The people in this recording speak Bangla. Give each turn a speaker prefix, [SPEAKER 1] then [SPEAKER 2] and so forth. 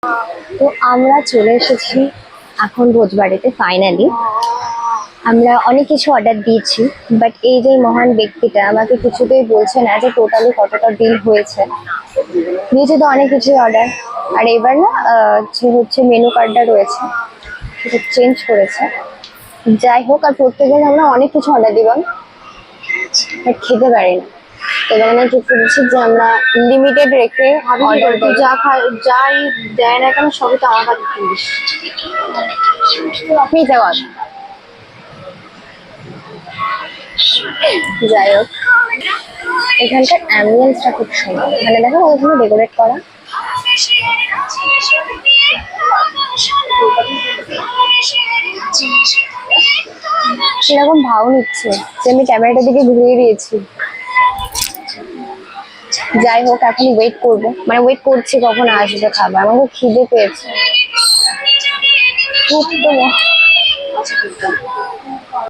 [SPEAKER 1] তো আমরা চলে এসেছি এখন ভোজবাড়িতে ফাইনালি। আমরা অনেক কিছু অর্ডার দিয়েছি, বাট এই যে মহান ব্যক্তিটা আমাকে কিছুতেই বলছে না যে টোটালি কতটা বিল হয়েছে। দিয়েছে তো অনেক কিছুই অর্ডার, আর এবার না যে হচ্ছে মেনু কার্ডটা রয়েছে সেটা চেঞ্জ করেছে। যাই হোক, আর প্রত্যেকদিন আমরা অনেক কিছু অর্ডার দিলাম, বাট খেতে পারি না। এবার আমরা ঠিক করেছি যে আমরা লিমিটেড রেখে অর্ডার
[SPEAKER 2] তুই যা যাই দেয় না কেন সবই তো আমার কাছে কিনিস।
[SPEAKER 1] মিথ্যে কথা। যাই হোক, এখানকার অ্যাম্বিয়েন্সটা খুব সুন্দর। মানে দেখো ওখানে ডেকোরেট করা, সেরকম ভাও নিচ্ছে যে আমি ক্যামেরাটার দিকে ঘুরিয়ে দিয়েছি। যাই হোক, এখন ওয়েট করবো, মানে ওয়েট করছি কখন আসবে খাবার। আমার খুব খিদে পেয়েছে খুব। তো